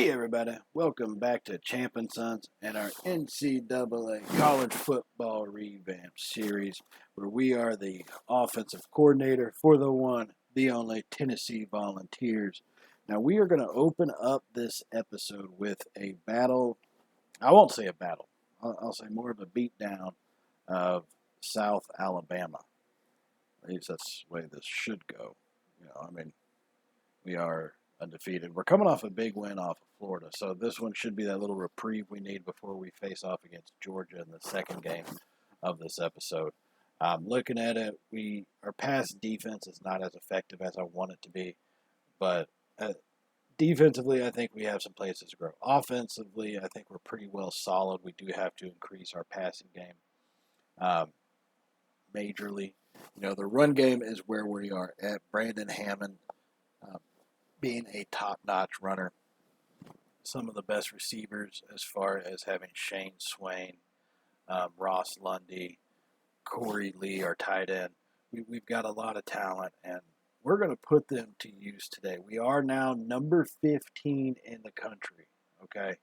Hey everybody, welcome back to Champ and Sons and our NCAA college football revamp series where we are the offensive coordinator for the one, the only Tennessee Volunteers. Now we are going to open up this episode with a battle. I won't say a battle. I'll say more of a beatdown of South Alabama. At least that's the way this should go. We are undefeated. We're coming off a big win off of Florida, so this one should be that little reprieve we need before we face off against Georgia in the second game of this episode. Looking at it, our pass defense is not as effective as I want it to be, but defensively, I think we have some places to grow. Offensively, I think we're pretty well solid. We do have to increase our passing game majorly. The run game is where we are at. Brandon Hammond being a top-notch runner. Some of the best receivers as far as having Shane Swain, Ross Lundy, Corey Lee, our tight end. We've got a lot of talent, and we're going to put them to use today. We are now number 15 in the country, okay?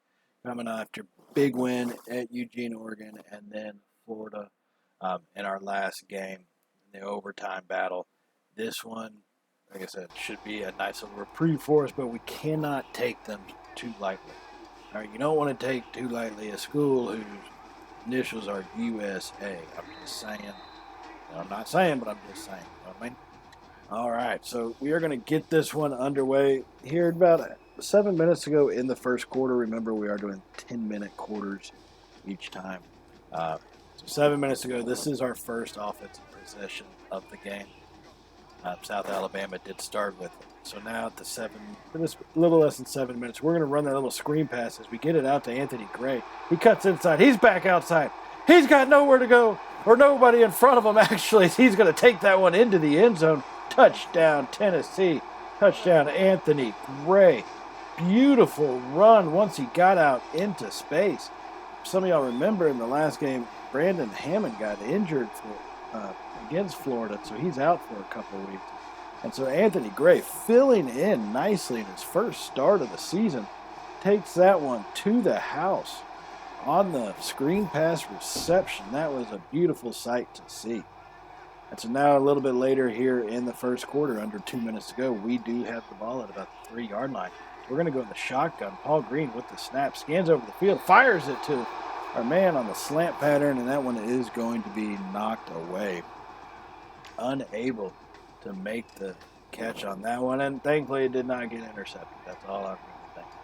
Coming after big win at Eugene, Oregon, and then Florida in our last game in the overtime battle. This one, like I said, should be a nice little reprieve for us, but we cannot take them too lightly. All right, you don't want to take too lightly a school whose initials are USA. I'm just saying. I'm not saying, but I'm just saying. You know what I mean? All right, so we are going to get this one underway here about 7 minutes ago in the first quarter. Remember, we are doing 10-minute quarters each time. So 7 minutes ago, this is our first offensive possession of the game. South Alabama did start with it. So now at this little less than 7 minutes, we're going to run that little screen pass as we get it out to Anthony Gray. He cuts inside. He's back outside. He's got nowhere to go, or nobody in front of him, actually. He's going to take that one into the end zone. Touchdown, Tennessee. Touchdown, Anthony Gray. Beautiful run once he got out into space. Some of y'all remember in the last game, Brandon Hammond got injured against Florida, so he's out for a couple of weeks. And so Anthony Gray, filling in nicely in his first start of the season, takes that one to the house on the screen pass reception. That was a beautiful sight to see. And so now a little bit later here in the first quarter, under 2 minutes to go, we do have the ball at about the 3-yard line. We're going to go in the shotgun. Paul Green with the snap, scans over the field, fires it to our man on the slant pattern, and that one is going to be knocked away. Unable to make the catch on that one, and thankfully it did not get intercepted. That's all I'm really thankful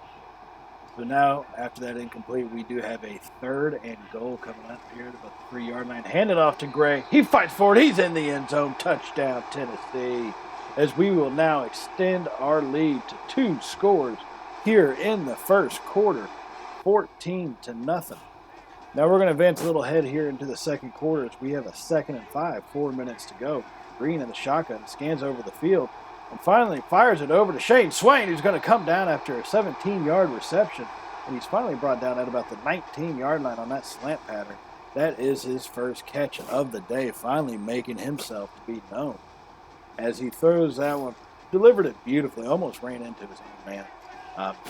for. So now, after that incomplete, we do have a 3rd and goal coming up here at about the 3-yard line. Handed off to Gray. He fights for it. He's in the end zone. Touchdown, Tennessee. As we will now extend our lead to 2 scores here in the first quarter, 14-0. Now we're going to advance a little ahead here into the second quarter as we have a 2nd and 5, 4 minutes to go. Green in the shotgun, scans over the field, and finally fires it over to Shane Swain, who's going to come down after a 17-yard reception. And he's finally brought down at about the 19-yard line on that slant pattern. That is his first catch of the day, finally making himself to be known. As he throws that one, delivered it beautifully, almost ran into his own man,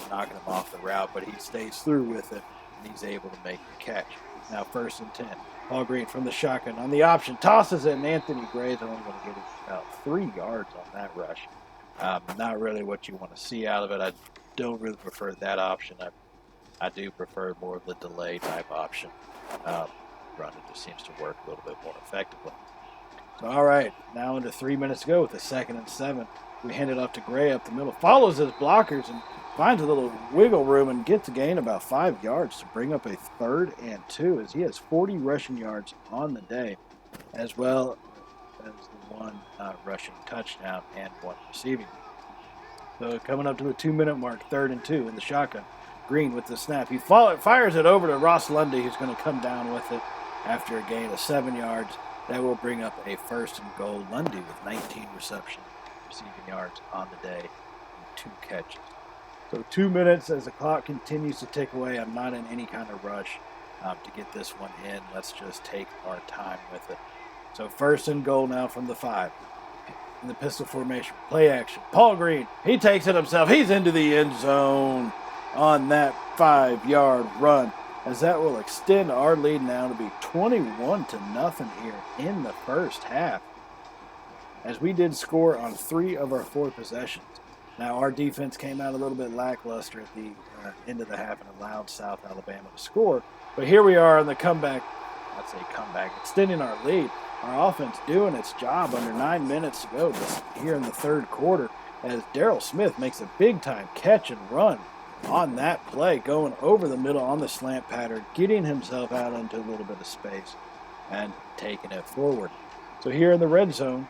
knocking him off the route, but he stays through with it, and he's able to make the catch. Now 1st and 10. Paul Green from the shotgun on the option, tosses it, and Anthony Gray's only going to get about 3 yards on that rush. Not really what you want to see out of it. I don't really prefer that option. I do prefer more of the delay type option. Run, it just seems to work a little bit more effectively. So, all right, now under 3 minutes to go with the 2nd and 7. We hand it off to Gray up the middle, follows his blockers, and finds a little wiggle room and gets a gain about 5 yards to bring up a 3rd and 2 as he has 40 rushing yards on the day, as well as the 1 rushing touchdown and 1 receiving. So coming up to the 2-minute mark, 3rd and 2 in the shotgun. Green with the snap. He fires it over to Ross Lundy, who's going to come down with it after a gain of 7 yards. That will bring up a 1st and goal. Lundy with 19 receiving yards on the day and 2 catches. So 2 minutes as the clock continues to tick away. I'm not in any kind of rush to get this one in. Let's just take our time with it. So 1st and goal now from the 5. In the pistol formation, play action. Paul Green, he takes it himself. He's into the end zone. on that 5-yard run, as that will extend our lead now to be 21-0 here in the first half, as we did score on 3 of our 4 possessions. Now, our defense came out a little bit lackluster at the end of the half and allowed South Alabama to score. But here we are in the comeback. I'd say comeback, extending our lead. Our offense doing its job under 9 minutes to go here in the third quarter, as Darrell Smith makes a big-time catch and run on that play, going over the middle on the slant pattern, getting himself out into a little bit of space and taking it forward. So here in the red zone,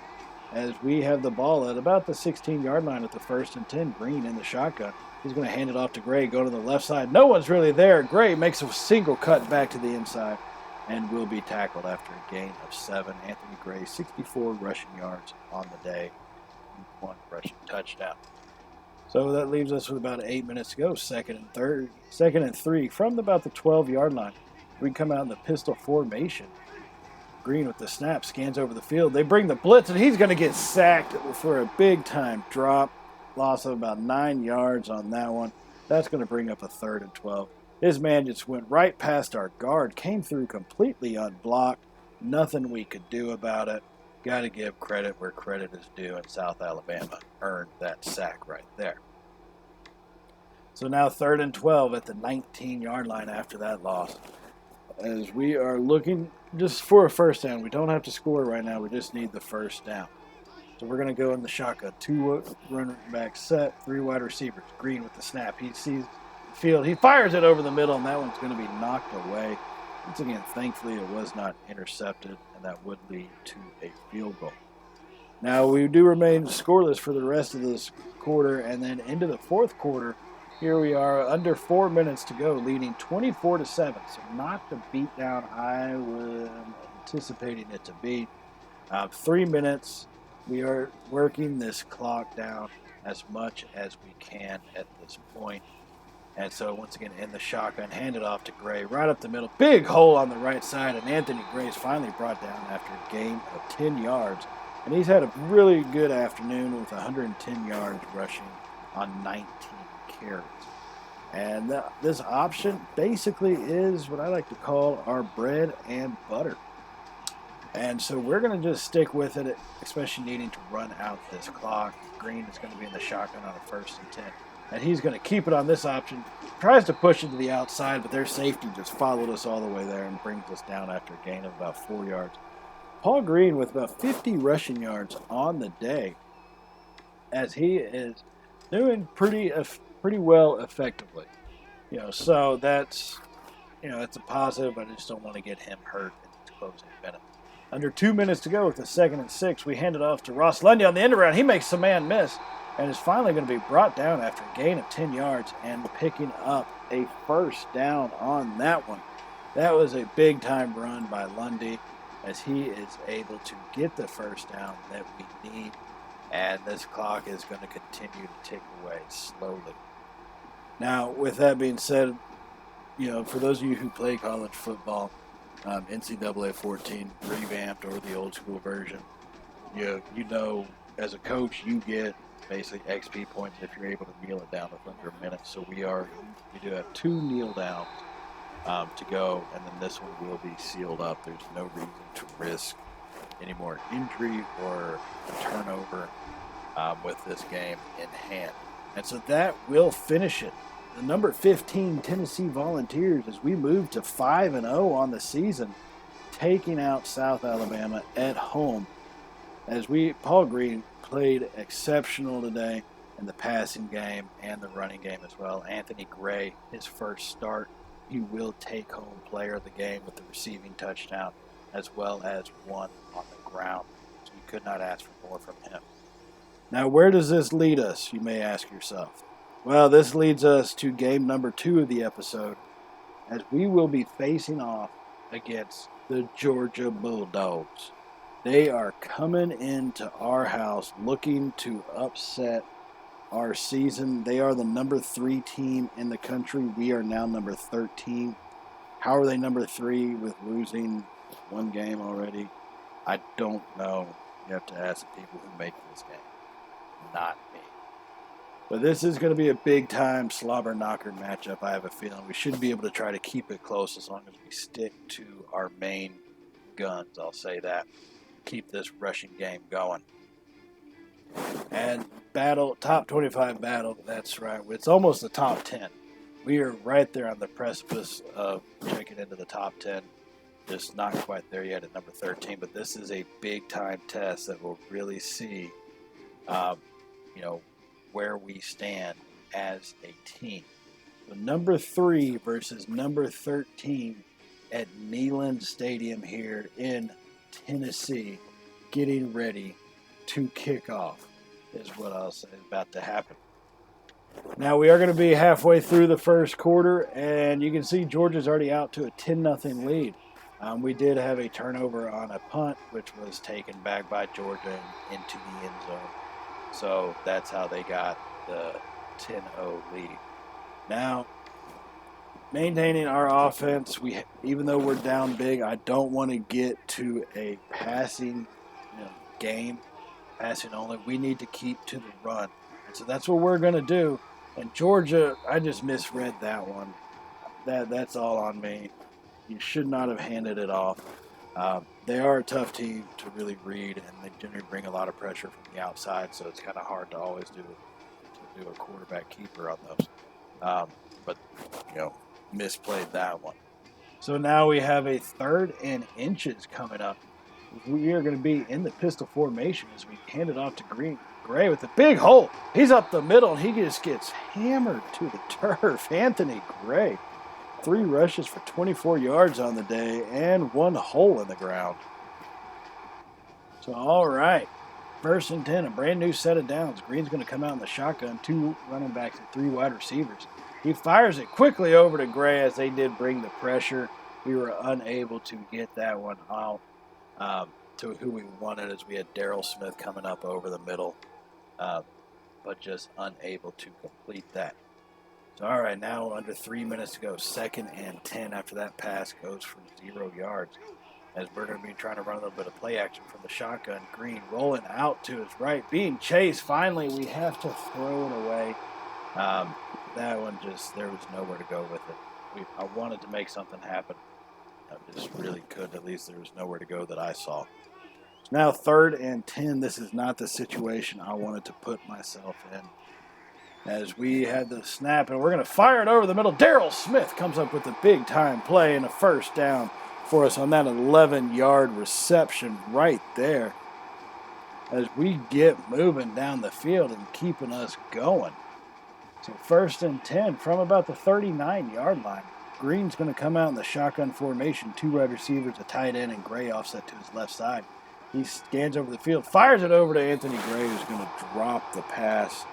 as we have the ball at about the 16-yard line at the 1st and 10, Green in the shotgun. He's going to hand it off to Gray, go to the left side. No one's really there. Gray makes a single cut back to the inside and will be tackled after a gain of 7. Anthony Gray, 64 rushing yards on the day, 1 rushing touchdown. So that leaves us with about 8 minutes to go, second and 3 from about the 12-yard line. We come out in the pistol formation. Green with the snap, scans over the field. They bring the blitz, and he's going to get sacked for a big-time drop. Loss of about 9 yards on that one. That's going to bring up a 3rd and 12. His man just went right past our guard, came through completely unblocked. Nothing we could do about it. Got to give credit where credit is due, and South Alabama earned that sack right there. So now 3rd and 12 at the 19-yard line after that loss, as we are looking just for a first down. We don't have to score right now. We just need the first down. So we're going to go in the shotgun. 2 running backs set, 3 wide receivers. Green with the snap. He sees the field. He fires it over the middle, and that one's going to be knocked away. Once again, thankfully, it was not intercepted, and that would lead to a field goal. Now, we do remain scoreless for the rest of this quarter, and then into the fourth quarter, here we are, under 4 minutes to go, leading 24-7. So not the beatdown I was anticipating it to be. 3 minutes. We are working this clock down as much as we can at this point. And so once again, in the shotgun, hand it off to Gray, right up the middle. Big hole on the right side, and Anthony Gray is finally brought down after a gain of 10 yards. And he's had a really good afternoon with 110 yards rushing on 19 carries. And this option basically is what I like to call our bread and butter. And so we're going to just stick with it, especially needing to run out this clock. Green is going to be in the shotgun on a 1st and 10. And he's going to keep it on this option. Tries to push it to the outside, but their safety just followed us all the way there and brings us down after a gain of about 4 yards. Paul Green with about 50 rushing yards on the day, as he is doing pretty well effectively. So that's, it's a positive. I just don't want to get him hurt in the closing minute. Under 2 minutes to go with the 2nd and 6, we hand it off to Ross Lundy on the end around. He makes the man miss and is finally going to be brought down after a gain of 10 yards and picking up a first down on that one. That was a big-time run by Lundy, as he is able to get the first down that we need, and this clock is going to continue to tick away slowly. Now, with that being said, for those of you who play college football, NCAA 14 revamped, or the old school version, as a coach, you get basically XP points if you're able to kneel it down with under a minute. So we do have 2 kneel downs to go, and then this one will be sealed up. There's no reason to risk any more injury or a turnover with this game in hand. And so that will finish it. The number 15 Tennessee Volunteers, as we move to 5-0 on the season, taking out South Alabama at home. As Paul Green played exceptional today in the passing game and the running game as well. Anthony Gray, his first start, he will take home player of the game with the receiving touchdown, as well as 1 on the ground. So you could not ask for more from him. Now, where does this lead us, you may ask yourself? Well, this leads us to game number 2 of the episode, as we will be facing off against the Georgia Bulldogs. They are coming into our house looking to upset our season. They are the number 3 team in the country. We are now number 13. How are they number 3 with losing 1 game already? I don't know. You have to ask the people who make this game, not me. But this is going to be a big-time slobber knocker matchup, I have a feeling. We should be able to try to keep it close as long as we stick to our main guns, I'll say that. Keep this rushing game going. And top 25 battle, that's right. It's almost the top 10. We are right there on the precipice of checking into the top 10. Just not quite there yet at number 13, but this is a big-time test that will really see, where we stand as a team. So number 3 versus number 13 at Neyland Stadium here in Tennessee, getting ready to kick off is what I'll say is about to happen. Now we are going to be halfway through the first quarter, and you can see Georgia's already out to a 10-0 lead. We did have a turnover on a punt, which was taken back by Georgia into the end zone. So that's how they got the 10-0 lead. Now, maintaining our offense, even though we're down big, I don't want to get to a passing game, passing only. We need to keep to the run. And so that's what we're going to do. And Georgia, I just misread that one. That's all on me. You should not have handed it off. They are a tough team to really read, and they generally bring a lot of pressure from the outside, so it's kind of hard to always do a quarterback keeper on those. But misplayed that one. So now we have a 3rd and inches coming up. We are going to be in the pistol formation as we hand it off to Gray with a big hole. He's up the middle, and he just gets hammered to the turf. Anthony Gray. 3 rushes for 24 yards on the day and 1 hole in the ground. So, all right. 1st and 10, a brand new set of downs. Green's going to come out in the shotgun, 2 running backs and 3 wide receivers. He fires it quickly over to Gray as they did bring the pressure. We were unable to get that one out to who we wanted, as we had Daryl Smith coming up over the middle, but just unable to complete that. So, all right, now under 3 minutes to go. 2nd and 10 after that pass goes for 0 yards. As we're going to be trying to run a little bit of play action from the shotgun. Green rolling out to his right, being chased. Finally, we have to throw it away. That one there was nowhere to go with it. I wanted to make something happen. I just really couldn't. At least there was nowhere to go that I saw. It's now 3rd and 10. This is not the situation I wanted to put myself in. As we had the snap, and we're going to fire it over the middle. Daryl Smith comes up with a big-time play and a 1st down for us on that 11-yard reception right there. As we get moving down the field and keeping us going. So 1st and 10 from about the 39-yard line. Green's going to come out in the shotgun formation. 2 wide receivers, a tight end, and Gray offset to his left side. He scans over the field, fires it over to Anthony Gray, who's going to drop the pass.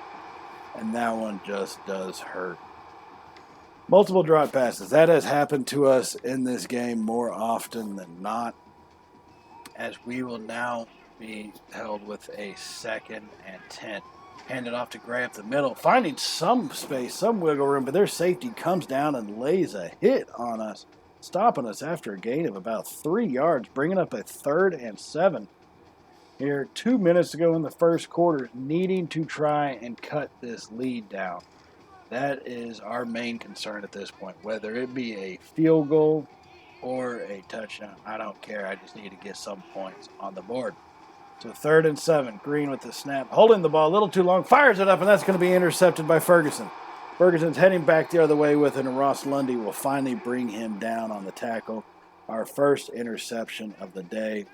And that one just does hurt. Multiple drop passes. That has happened to us in this game more often than not. As we will now be held with a 2nd and 10. Handed off to Gray up the middle. Finding some space, some wiggle room. But their safety comes down and lays a hit on us. Stopping us after a gain of about 3 yards. Bringing up a 3rd and 7. Here, 2 minutes to go in the first quarter, needing to try and cut this lead down. That is our main concern at this point. Whether it be a field goal or a touchdown, I don't care. I just need to get some points on the board. So 3rd and 7, Green with the snap, holding the ball a little too long, fires it up, and that's going to be intercepted by Ferguson. Ferguson's heading back the other way with it, and Ross Lundy will finally bring him down on the tackle. Our 1st interception of the day.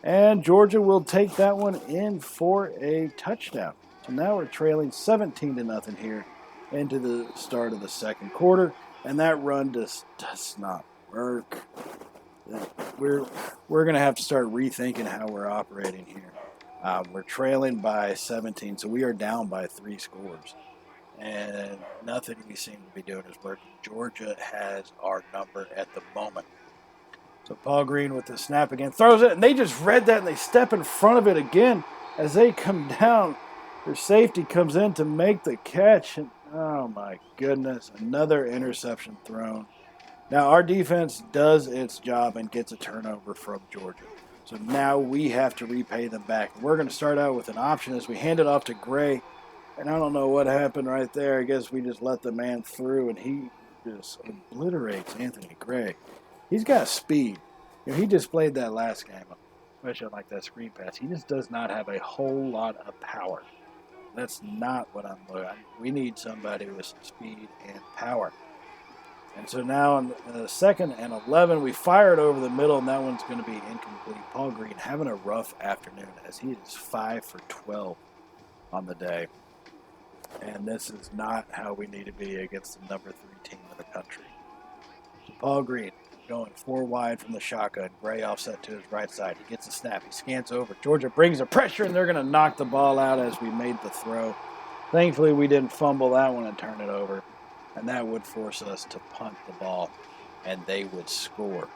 And Georgia will take that one in for a touchdown. So now we're trailing 17-0 here into the start of the 2nd quarter. And that run just does not work. We're going to have to start rethinking how we're operating here. We're trailing by 17, so we are down by 3 scores. And nothing we seem to be doing is working. Georgia has our number at the moment. So Paul Green with the snap again, throws it, and they just read that, and they step in front of it again as they come down. Their safety comes in to make the catch, and oh my goodness, another interception thrown. Now our defense does its job and gets a turnover from Georgia. So now we have to repay them back. We're going to start out with an option as we hand it off to Gray. And I don't know what happened right there. I guess we just let the man through, and he just obliterates Anthony Gray. He's got speed. He just played that last game, especially like that screen pass. He just does not have a whole lot of power. That's not what I'm looking at. We need somebody with some speed and power. And so now on the 2nd and 11, we fire it over the middle, and that one's going to be incomplete. Paul Green having a rough afternoon as he is 5 for 12 on the day. And this is not how we need to be against the number 3 team in the country. So Paul Green going 4 wide from the shotgun. Gray offset to his right side. He gets a snap. He scans over. Georgia brings the pressure, and they're going to knock the ball out as we made the throw. Thankfully, we didn't fumble that one and turn it over. And that would force us to punt the ball, and they would score.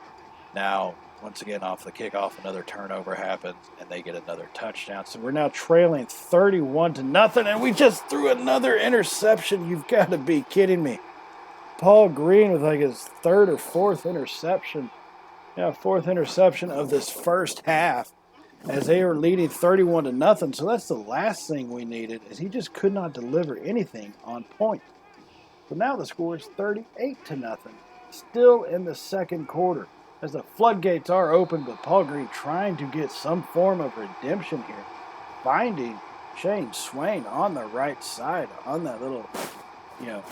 Now, once again, off the kickoff, another turnover happens, and they get another touchdown. So we're now trailing 31-0, and we just threw another interception. You've got to be kidding me. Paul Green with like his 3rd or 4th interception. Yeah, 4th interception of this first half as they were leading 31-0. So that's the last thing we needed, is he just could not deliver anything on point. So now the score is 38-0, still in the 2nd quarter, as the floodgates are open, but Paul Green trying to get some form of redemption here, finding Shane Swain on the right side on that little,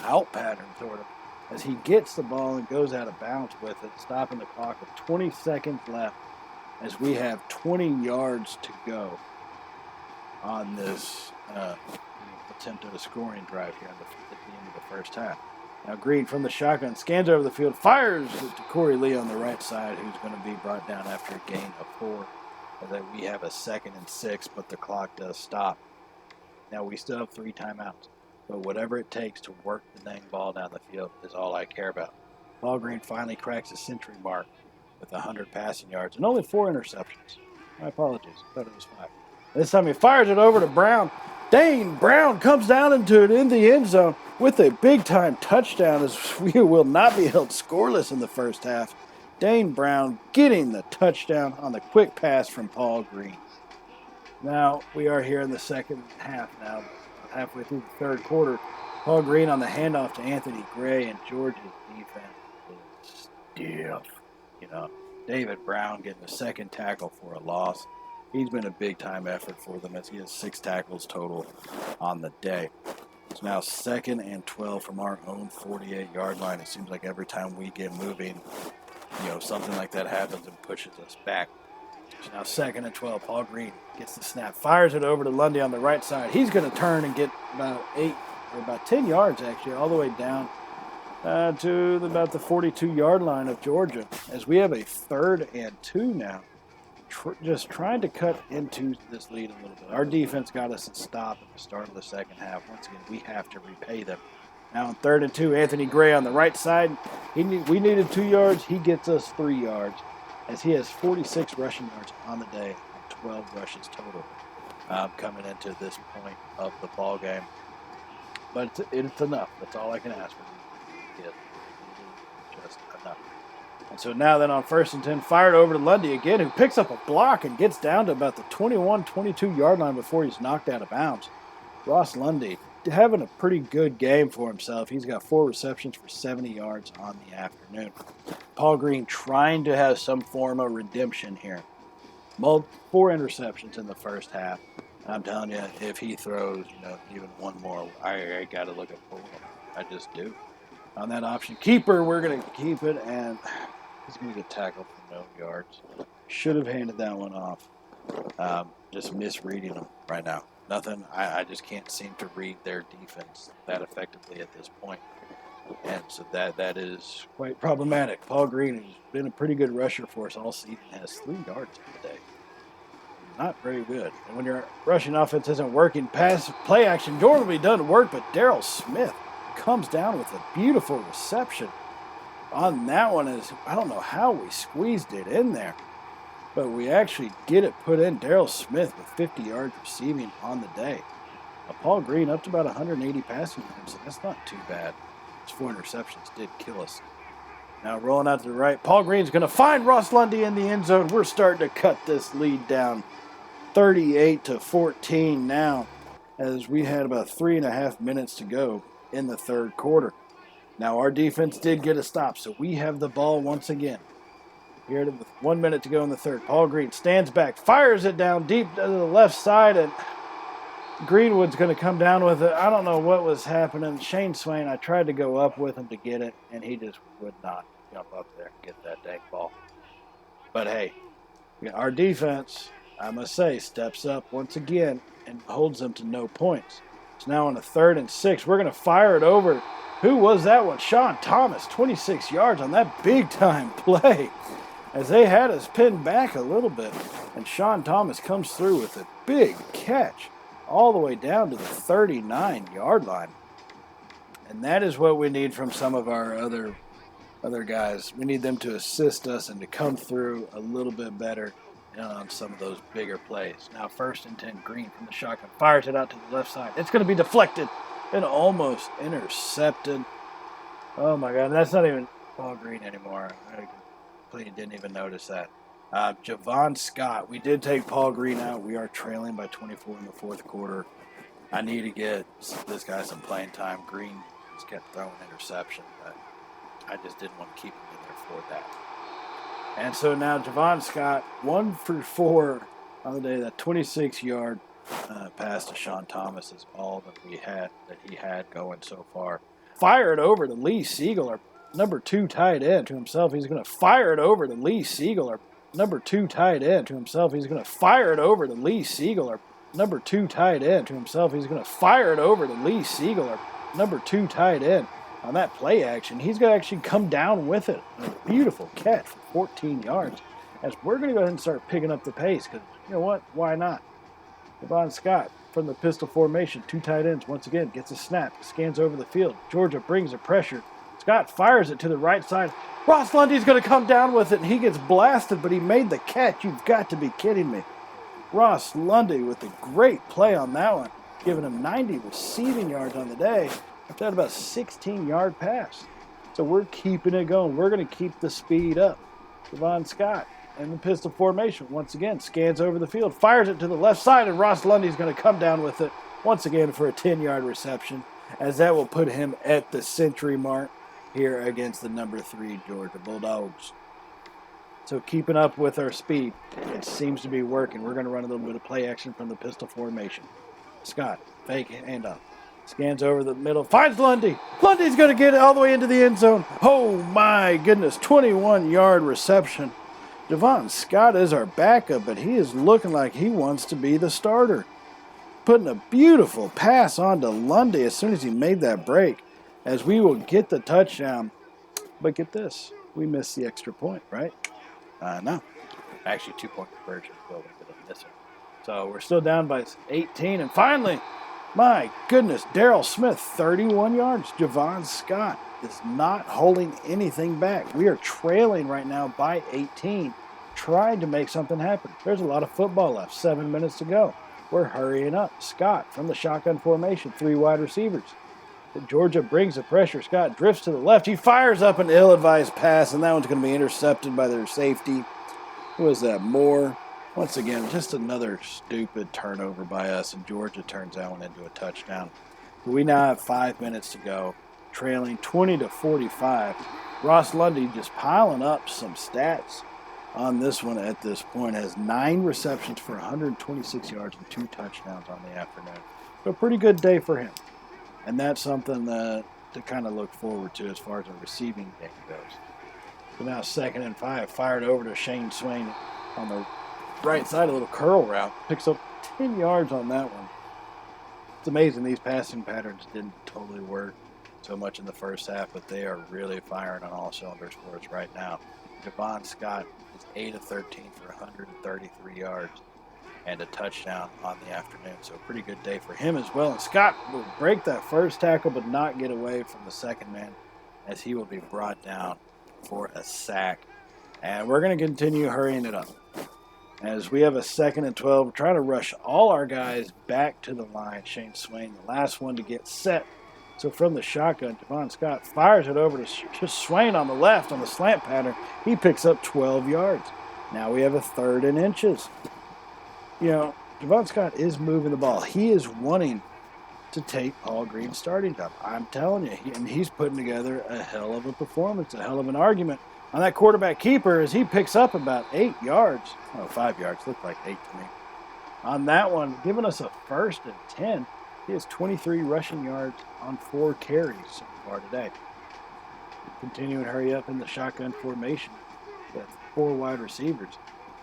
out pattern sort of, as he gets the ball and goes out of bounds with it, stopping the clock with 20 seconds left as we have 20 yards to go on this attempt at a scoring drive here at the end of the first half. Now Green from the shotgun scans over the field, fires to Corey Lee on the right side, who's going to be brought down after a gain of 4. That we have a 2nd and 6, but the clock does stop. Now we still have 3 timeouts, but whatever it takes to work the dang ball down the field is all I care about. Paul Green finally cracks the century mark with 100 passing yards and only 4 interceptions. My apologies, I thought it was 5. This time he fires it over to Brown. Dane Brown comes down into it in the end zone with a big-time touchdown, as we will not be held scoreless in the first half. Dane Brown getting the touchdown on the quick pass from Paul Green. Now we are here in the second half now, halfway through the 3rd quarter. Paul Green on the handoff to Anthony Gray, and Georgia's defense is stiff. David Brown getting the 2nd tackle for a loss. He's been a big-time effort for them as he has 6 tackles total on the day. It's now 2nd and 12 from our own 48-yard line. It seems like every time we get moving, something like that happens and pushes us back. So now 2nd and 12. Paul Green gets the snap, fires it over to Lundy on the right side. He's going to turn and get about 10 yards, actually, all the way down to about the 42-yard line of Georgia, as we have a 3rd and 2 now. Just trying to cut into this lead a little bit. Our defense got us a stop at the start of the second half. Once again, we have to repay them. Now on 3rd and 2, Anthony Gray on the right side. We needed 2 yards. He gets us 3 yards, as he has 46 rushing yards on the day and 12 rushes total coming into this point of the ball game. But it's enough. That's all I can ask for. Just enough. And so now then on 1st and 10, fired over to Lundy again, who picks up a block and gets down to about the 21, 22-yard line before he's knocked out of bounds. Ross Lundy having a pretty good game for himself. He's got 4 receptions for 70 yards on the afternoon. Paul Green trying to have some form of redemption here. 4 interceptions in the first half. And I'm telling you, if he throws, even one more, I got to look at Paul. I just do. On that option keeper, we're going to keep it, and he's going to get tackled for no yards. Should have handed that one off. Just misreading them right now. Nothing. I just can't seem to read their defense that effectively at this point. And so that is quite problematic. Paul Green, who's been a pretty good rusher for us all season, has 3 yards on the day. Not very good. And when your rushing offense isn't working, play action normally doesn't work, but Darrell Smith comes down with a beautiful reception on that one. I don't know how we squeezed it in there, but we actually get it put in. Darrell Smith with 50 yards receiving on the day. Paul Green up to about 180 passing yards, so that's not too bad. Those 4 interceptions did kill us. Now rolling out to the right, Paul Green's going to find Ross Lundy in the end zone. We're starting to cut this lead down, 38-14 now. as we had about 3.5 minutes to go in the third quarter. Now, our defense did get a stop, so we have the ball once again. Here with 1 minute to go in the third. Paul Green stands back, fires it down deep to the left side, and Greenwood's going to come down with it. I don't know what was happening. Shane Swain, I tried to go up with him to get it, and he just would not jump up there and get that dang ball. But hey, our defense, I must say, steps up once again and holds them to no points. It's now on a 3rd and 6. We're going to fire it over. Who was that one? Sean Thomas, 26 yards on that big-time play. As they had us pinned back a little bit, and Sean Thomas comes through with a big catch all the way down to the 39-yard line. And that is what we need from some of our other guys. We need them to assist us and to come through a little bit better on some of those bigger plays. Now 1st and 10, Green from the shotgun fires it out to the left side. It's going to be deflected and almost intercepted. Oh my God, that's not even Paul Green anymore. I completely didn't even notice that. Javon Scott, we did take Paul Green out. We are trailing by 24 in the 4th quarter. I need to get this guy some playing time. Green just kept throwing interception, but I just didn't want to keep him in there for that. And so now Javon Scott, 1 for 4 on the day. That 26-yard pass to Sean Thomas is all that he had going so far. Fire it over to Lee Siegel, our number 2 tight end, to himself. He's going to fire it over to Lee Siegel, our number 2 tight end, to himself. He's going to fire it over to Lee Siegel, our number 2 tight end, to himself. He's going to fire it over to Lee Siegel, our number 2 tight end. On that play action, he's going to actually come down with it. A beautiful catch for 14 yards. As we're going to go ahead and start picking up the pace, because you know what? Why not? Javon Scott from the pistol formation, 2 tight ends, once again, gets a snap, scans over the field. Georgia brings the pressure. Scott fires it to the right side. Ross Lundy's going to come down with it, and he gets blasted, but he made the catch. You've got to be kidding me. Ross Lundy with a great play on that one, giving him 90 receiving yards on the day. After that, about 16-yard pass. So we're keeping it going. We're going to keep the speed up. Javon Scott in the pistol formation once again scans over the field, fires it to the left side, and Ross Lundy's going to come down with it once again for a 10-yard reception, as that will put him at the century mark here against the number 3 Georgia Bulldogs. So keeping up with our speed, it seems to be working. We're going to run a little bit of play action from the pistol formation. Scott, fake handoff. Scans over the middle, finds Lundy. Lundy's going to get it all the way into the end zone. Oh my goodness, 21-yard reception. Javon Scott is our backup, but he is looking like he wants to be the starter. Putting a beautiful pass on to Lundy as soon as he made that break, as we will get the touchdown. But get this, we missed the extra point, right? No. Actually, 2-point conversion is what we did on this one. So we're still down by 18, and finally, my goodness, Darryl Smith, 31 yards. Javon Scott is not holding anything back. We are trailing right now by 18, trying to make something happen. There's a lot of football left, 7 minutes to go. We're hurrying up. Scott from the shotgun formation, 3 wide receivers. Georgia brings the pressure. Scott drifts to the left. He fires up an ill-advised pass, and that one's going to be intercepted by their safety. Who was that? Moore. Once again, just another stupid turnover by us, and Georgia turns that one into a touchdown. We now have 5 minutes to go, trailing 20-45. Ross Lundy just piling up some stats on this one at this point. Has 9 receptions for 126 yards and 2 touchdowns on the afternoon. So a pretty good day for him. And that's something to kind of look forward to as far as a receiving game goes. So now 2nd and 5, fired over to Shane Swain on the right side, a little curl route. Picks up 10 yards on that one. It's amazing these passing patterns didn't totally work so much in the first half, but they are really firing on all cylinders for us right now. Javon Scott is 8 of 13 for 133 yards and a touchdown on the afternoon. So a pretty good day for him as well. And Scott will break that first tackle but not get away from the second man, as he will be brought down for a sack. And we're going to continue hurrying it up. As we have a 2nd and 12, we're trying to rush all our guys back to the line. Shane Swain, the last one to get set. So from the shotgun, Javon Scott fires it over to Swain on the left on the slant pattern. He picks up 12 yards. Now we have a 3rd and inches. You know, Javon Scott is moving the ball. He is wanting to take Paul Green's starting job. I'm telling you, he's putting together a hell of a performance, a hell of an argument on that quarterback keeper as he picks up about 8 yards. Oh, 5 yards. Looked like 8 to me. On that one, giving us a 1st and 10. He has 23 rushing yards on 4 carries so far today. Continuing to hurry up in the shotgun formation with 4 wide receivers.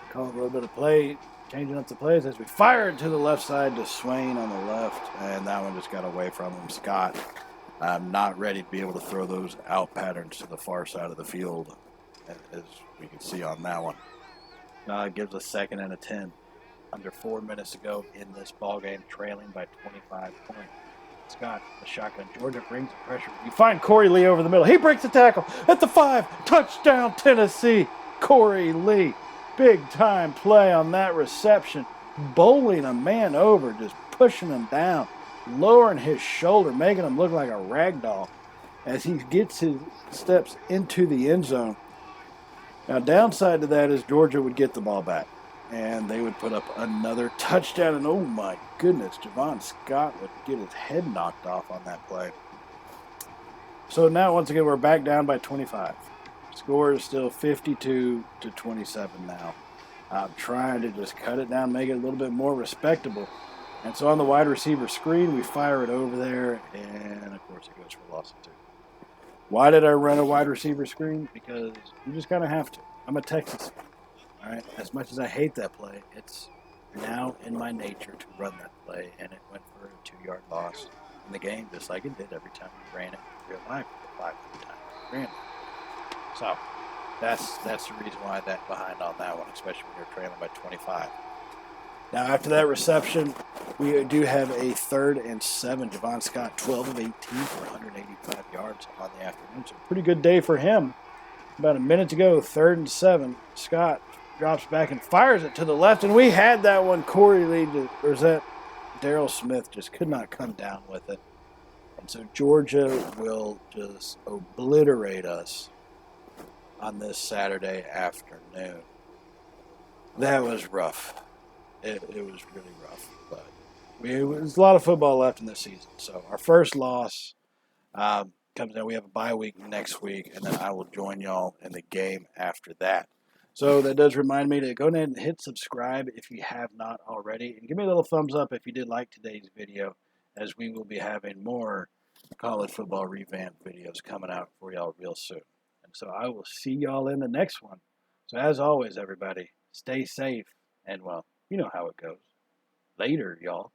Call a little bit of play, changing up the plays as we fire it to the left side to Swain on the left, and that one just got away from him. Scott, not ready to be able to throw those out patterns to the far side of the field, as we can see on that one. It gives a 2nd and 10. Under 4 minutes to go in this ball game, trailing by 25 points. Scott, the shotgun. Georgia brings the pressure. You find Corey Lee over the middle. He breaks the tackle at the 5. Touchdown, Tennessee. Corey Lee. Big time play on that reception. Bowling a man over, just pushing him down, lowering his shoulder, making him look like a rag doll as he gets his steps into the end zone. Now, downside to that is Georgia would get the ball back, and they would put up another touchdown. And oh my goodness, Javon Scott would get his head knocked off on that play. So now, once again, we're back down by 25. Score is still 52-27 now. I'm trying to just cut it down, make it a little bit more respectable. And so on the wide receiver screen, we fire it over there, and of course it goes for loss of 2. Why did I run a wide receiver screen? Because you just kind of have to. I'm a Texas fan. All right, as much as I hate that play, it's now in my nature to run that play, and it went for a 2-yard loss in the game, just like it did every time we ran it in real life, 5 times we ran it. So that's the reason why that behind on that one, especially when you're trailing by 25. Now after that reception, we do have a 3rd and 7. Javon Scott, 12 of 18 for 185 yards on the afternoon. So pretty good day for him. About a minute to go, 3rd and 7. Scott drops back and fires it to the left, and we had that one. Corey Lee, or is that Darryl Smith, just could not come down with it. And so Georgia will just obliterate us on this Saturday afternoon. That was rough. It was really rough, but there's a lot of football left in this season. So our first loss comes in. We have a bye week next week, and then I will join y'all in the game after that. So that does remind me to go ahead and hit subscribe if you have not already, and give me a little thumbs up if you did like today's video, as we will be having more college football revamp videos coming out for y'all real soon. And so I will see y'all in the next one. So as always, everybody, stay safe, and well, you know how it goes. Later, y'all.